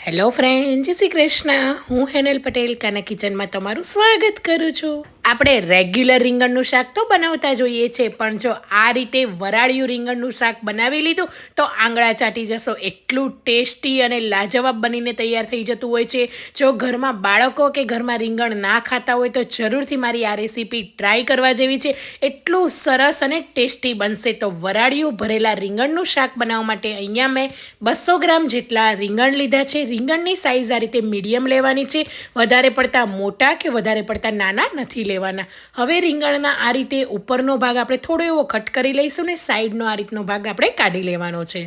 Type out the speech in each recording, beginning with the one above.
Hello friend, જય શ્રી કૃષ્ણ. હું હેનલ પટેલ કાના કિચનમાં તમારું સ્વાગત કરું છું. આપણે રેગ્યુલર રીંગણનું શાક તો બનાવતા જોઈએ છે, પણ જો આ રીતે વરાળિયું રીંગણનું શાક બનાવી લીધું તો આંગળા ચાટી જશો. એટલું ટેસ્ટી અને લાજવાબ બનીને તૈયાર થઈ જતું હોય છે. જો ઘરમાં બાળકો કે ઘરમાં રીંગણ ના ખાતા હોય તો જરૂરથી મારી આ રેસીપી ટ્રાય કરવા જેવી છે. એટલું સરસ અને ટેસ્ટી બનશે. તો વરાળિયું ભરેલા રીંગણનું શાક બનાવવા માટે અહીંયા મેં 200 ગ્રામ જેટલા રીંગણ લીધા છે. રીંગણની સાઇઝ આ રીતે મીડિયમ લેવાની છે. વધારે પડતા મોટા કે વધારે પડતા નાના નથી લેવાના. હવે રીંગણના આ રીતે ઉપરનો ભાગ આપણે થોડો એવો કટ કરી લઈશું ને સાઈડનો આ રીતનો ભાગ આપણે કાઢી લેવાનો છે.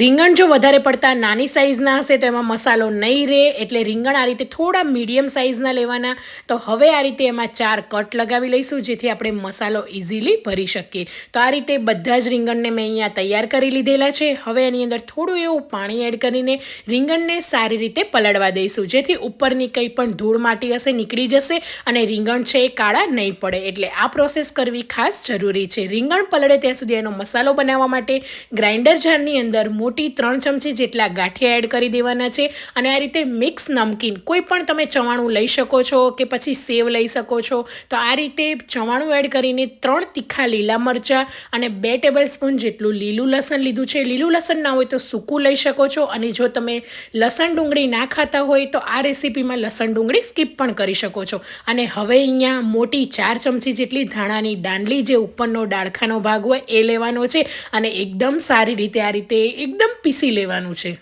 રીંગણ જો વધારે પડતા નાની સાઇઝના હશે તો એમાં મસાલો નહીં રહે, એટલે રીંગણ આ રીતે થોડા મીડિયમ સાઇઝના લેવાના. તો હવે આ રીતે એમાં 4 કટ લગાવી લઈશું, જેથી આપણે મસાલો ઇઝીલી ભરી શકીએ. તો આ રીતે બધા જ રીંગણને મેં અહીંયા તૈયાર કરી લીધેલા છે. હવે એની અંદર થોડું એવું પાણી એડ કરીને રીંગણને સારી રીતે પલાળવા દઈશું, જેથી ઉપરની કંઈ પણ ધૂળ માટી હશે નીકળી જશે અને રીંગણ છે એ કાળા નહીં પડે. એટલે આ પ્રોસેસ કરવી ખાસ જરૂરી છે. રીંગણ પલળે ત્યાં સુધી એનો મસાલો બનાવવા માટે ગ્રાઇન્ડર જારની અંદર મોટી 3 ચમચી જેટલા ગાંઠિયા એડ કરી દેવાના છે. અને આ રીતે મિક્સ નમકીન કોઈ પણ તમે ચવાણું લઈ શકો છો કે પછી સેવ લઈ શકો છો. તો આ રીતે ચવાણું એડ કરીને 3 તીખા લીલા મરચાં અને 2 ટેબલસ્પૂન જેટલું લીલું લસણ લીધું છે. લીલું લસણ ના હોય તો સૂકું લઈ શકો છો. અને જો તમે લસણ ડુંગળી ના ખાતા હોય તો આ રેસીપીમાં લસણ ડુંગળી સ્કીપ પણ કરી શકો છો. અને હવે અહીંયા મોટી 4 ચમચી જેટલી ધાણાની દાંડલી, જે ઉપરનો ડાળખાનો ભાગ હોય એ લેવાનો છે. અને એકદમ સારી રીતે આ રીતે એકદમ પીસી લેવાનું છે.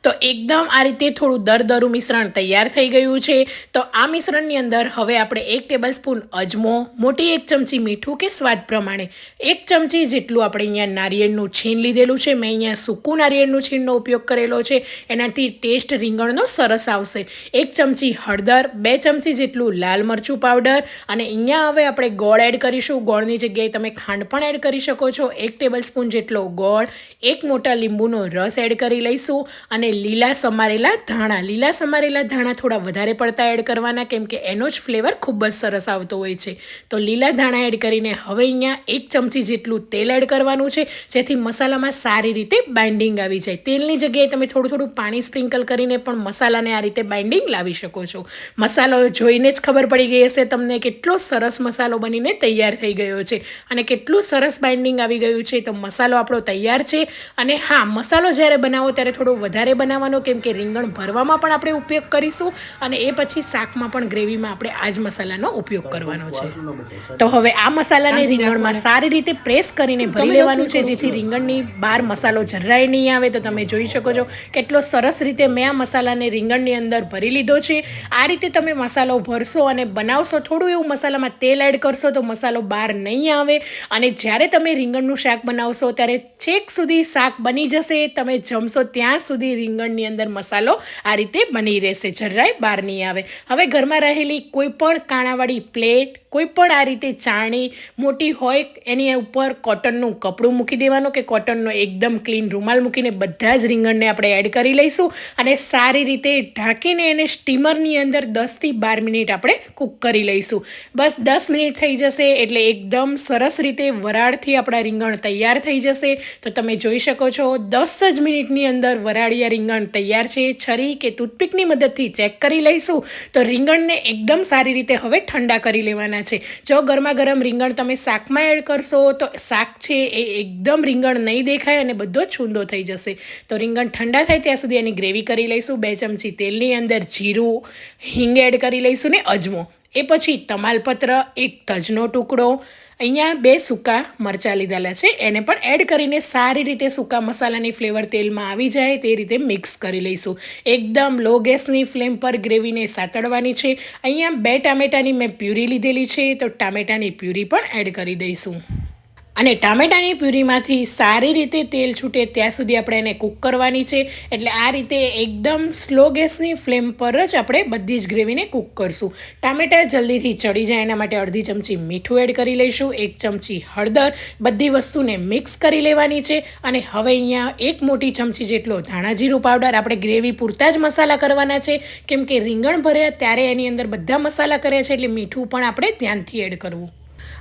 તો એકદમ આ રીતે થોડું દરદરું મિશ્રણ તૈયાર થઈ ગયું છે. તો આ મિશ્રણની અંદર હવે આપણે 1 ટેબલસ્પૂન અજમો, મોટી 1 ચમચી મીઠું કે સ્વાદ પ્રમાણે, 1 ચમચી જેટલું આપણે અહીંયા નારિયેળનું છીણ લીધેલું છે. મેં અહીંયા સૂકું નારિયેળનું છીણનો ઉપયોગ કરેલો છે, એનાથી ટેસ્ટ રીંગણનો સરસ આવશે. 1 ચમચી હળદર, 2 ચમચી જેટલું લાલ મરચું પાવડર. અને અહીંયા હવે આપણે ગોળ એડ કરીશું. ગોળની જગ્યાએ તમે ખાંડ પણ એડ કરી શકો છો. 1 ટેબલસ્પૂન જેટલો ગોળ, 1 મોટા લીંબુનો રસ એડ કરી લઈશું. અને લીલા સમારેલા ધાણા થોડા વધારે પડતા એડ કરવાના, કેમ કે એનો જ ફ્લેવર ખૂબ જ સરસ આવતો હોય છે. તો લીલા ધાણા એડ કરીને હવે અહીંયા 1 ચમચી જેટલું તેલ એડ કરવાનું છે, જેથી મસાલામાં સારી રીતે બાઇન્ડિંગ આવી જાય. તેલની જગ્યાએ તમે થોડું પાણી સ્પ્રિંકલ કરીને પણ મસાલાને આ રીતે બાઇન્ડિંગ લાવી શકો છો. મસાલો જોઈને જ ખબર પડી ગઈ હશે તમને કેટલો સરસ મસાલો બનીને તૈયાર થઈ ગયો છે અને કેટલું સરસ બાઇન્ડિંગ આવી ગયું છે. તો મસાલો આપણો તૈયાર છે. અને હા, મસાલો જ્યારે બનાવો ત્યારે થોડો વધારે બનાવવાનો, કેમ કે રીંગણ ભરવામાં પણ આપણે ઉપયોગ કરીશું અને એ પછી શાકમાં પણ ગ્રેવીમાં આપણે આ જ મસાલાનો ઉપયોગ કરવાનો છે. તો હવે આ મસાલાને રીંગણમાં સારી રીતે પ્રેસ કરીને ભરી લેવાનું છે, જેથી રીંગણની બહાર મસાલો જરાય નહીં આવે. તો તમે જોઈ શકો છો કેટલો સરસ રીતે મેં આ મસાલાને રીંગણની અંદર ભરી લીધો છે. આ રીતે તમે મસાલો ભરશો અને બનાવશો, થોડું એવું મસાલામાં તેલ એડ કરશો તો મસાલો બહાર નહીં આવે. અને જ્યારે તમે રીંગણનું શાક બનાવશો ત્યારે છેક સુધી શાક બની જશે, તમે જમશો ત્યાં સુધી રીંગણની અંદર મસાલો આ રીતે બની રહેશે, જરાય બહાર નહીં આવે. હવે ઘરમાં રહેલી કોઈ પણ કાણાવાળી પ્લેટ, કોઈ પણ આ રીતે ચાણી મોટી હોય એની ઉપર કોટનનું કપડું મૂકી દેવાનું, કે કોટનનો એકદમ ક્લીન રૂમાલ મૂકીને બધા જ રીંગણને આપણે એડ કરી લઈશું. અને સારી રીતે ઢાંકીને એને સ્ટીમરની અંદર 10 થી 12 મિનિટ આપણે કૂક કરી લઈશું. બસ 10 મિનિટ થઈ જશે એટલે એકદમ સરસ રીતે વરાળથી આપણા રીંગણ તૈયાર થઈ જશે. તો તમે જોઈ શકો છો 10 જ મિનિટની અંદર વરાળિયા રીંગણ તૈયાર છે. છરી કે ટૂથપીકની મદદથી ચેક કરી લઈશું. તો રીંગણને એકદમ સારી રીતે હવે ઠંડા કરી લેવાના છે. જો ગરમા ગરમ રીંગણ તમે શાકમાં એડ કરશો તો શાક છે એ એકદમ રીંગણ નહીં દેખાય અને બધો છૂંદો થઈ જશે. તો રીંગણ ઠંડા થાય ત્યાં સુધી એની ગ્રેવી કરી લઈશું. 2 ચમચી તેલની અંદર જીરું, હિંગ એડ કરી લઈશું ને અજમો. એ પછી તમાલપત્ર, 1 તજનો ટુકડો, અહીંયા 2 સૂકા મરચાં લીધેલા છે, એને પણ એડ કરીને સારી રીતે સૂકા મસાલાની ફ્લેવર તેલમાં આવી જાય તે રીતે મિક્સ કરી લઈશું. એકદમ લો ગેસની ફ્લેમ પર ગ્રેવીને સાતળવાની છે. અહીંયા 2 ટામેટાની મેં પ્યુરી લીધેલી છે, તો ટામેટાની પ્યુરી પણ એડ કરી દઈશું. અને ટામેટાની પ્યુરીમાંથી સારી રીતે તેલ છૂટે ત્યાં સુધી આપણે એને કૂક કરવાની છે. એટલે આ રીતે એકદમ સ્લો ગેસની ફ્લેમ પર જ આપણે બધી જ ગ્રેવીને કૂક કરશું. ટામેટા જલ્દીથી ચડી જાય એના માટે અડધી ચમચી મીઠું એડ કરી લઈશું, 1 ચમચી હળદર, બધી વસ્તુને મિક્સ કરી લેવાની છે. અને હવે અહીંયા 1 મોટી ચમચી જેટલો ધાણા જીરું પાવડર, આપણે ગ્રેવી પૂરતા જ મસાલા કરવાના છે, કેમ કે રીંગણ ભર્યા ત્યારે એની અંદર બધા મસાલા કર્યા છે એટલે મીઠું પણ આપણે ધ્યાનથી એડ કરવું.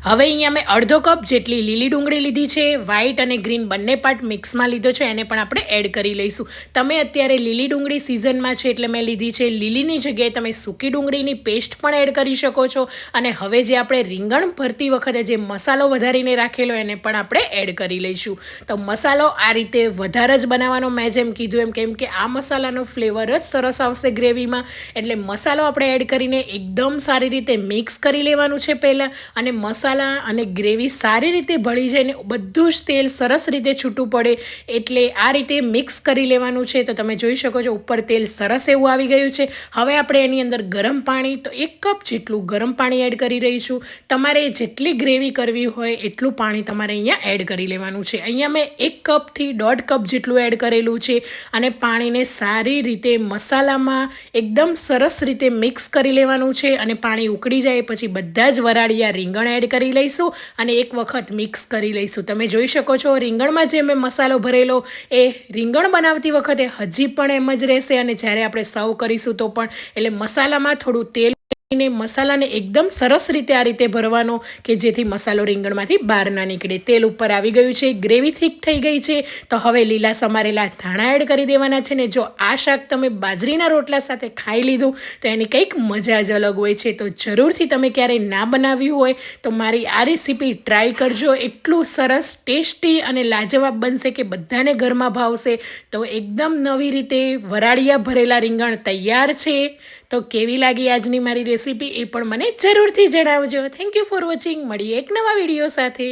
હવે અહીંયા મેં અડધો કપ જેટલી લીલી ડુંગળી લીધી છે, વ્હાઈટ અને ગ્રીન બંને પાર્ટ મિક્સમાં લીધો છે, એને પણ આપણે એડ કરી લઈશું. તમે અત્યારે લીલી ડુંગળી સિઝનમાં છે એટલે મેં લીધી છે. લીલીની જગ્યાએ તમે સૂકી ડુંગળીની પેસ્ટ પણ એડ કરી શકો છો. અને હવે જે આપણે રીંગણ ભરતી વખતે જે મસાલો વધારીને રાખેલો એને પણ આપણે એડ કરી લઈશું. તો મસાલો આ રીતે વધારે જ બનાવવાનો, મેં જેમ કીધું એમ, કેમ કે આ મસાલાનો ફ્લેવર જ સરસ આવશે ગ્રેવીમાં. એટલે મસાલો આપણે એડ કરીને એકદમ સારી રીતે મિક્સ કરી લેવાનું છે પહેલાં. અને મસાલા અને ગ્રેવી સારી રીતે ભળી જાય ને બધું જ તેલ સરસ રીતે છૂટું પડે એટલે આ રીતે મિક્સ કરી લેવાનું છે. તો તમે જોઈ શકો છો ઉપર તેલ સરસ એવું આવી ગયું છે. હવે આપણે એની અંદર ગરમ પાણી, તો 1 કપ જેટલું ગરમ પાણી એડ કરી રહીશું. તમારે જેટલી ગ્રેવી કરવી હોય એટલું પાણી તમારે અહીંયા એડ કરી લેવાનું છે. અહીંયા મેં 1 કપથી 1.5 કપ જેટલું એડ કરેલું છે. અને પાણીને સારી રીતે મસાલામાં એકદમ સરસ રીતે મિક્સ કરી લેવાનું છે. અને પાણી ઉકળી જાય પછી બધા જ વરાળિયા રીંગણ એડ કરી લઈશું અને એક વખત મિક્સ કરી લઈશું. તમે જોઈ શકો છો રીંગણમાં જે મેં મસાલો ભરેલો એ રીંગણ બનાવતી વખતે હજી પણ એમ જ રહેશે અને જ્યારે આપણે સર્વ કરીશું તો પણ. એટલે મસાલામાં થોડું તેલ ને મસાલાને એકદમ સરસ રીતે આ રીતે ભરવાનો કે જેથી મસાલો રીંગણમાંથી બહાર ના નીકળે. તેલ ઉપર આવી ગયું છે, ગ્રેવી થીક થઈ ગઈ છે. તો હવે લીલા સમારેલા ધાણા એડ કરી દેવાના છે. ને જો આ શાક તમે બાજરીના રોટલા સાથે ખાઈ લીધું તો એની કંઈક મજા જ અલગ હોય છે. તો જરૂરથી તમે ક્યારેય ના બનાવ્યું હોય તો મારી આ રેસીપી ટ્રાય કરજો. એટલું સરસ ટેસ્ટી અને લાજવાબ બનશે કે બધાને ઘરમાં ભાવશે. તો એકદમ નવી રીતે વરાળિયા ભરેલા રીંગણ તૈયાર છે. તો કેવી લાગી આજની મારી રેસીપી એ પણ મને જરૂરથી જણાવજો. Thank you for watching. મળીએ એક નવા વિડીયો સાથે.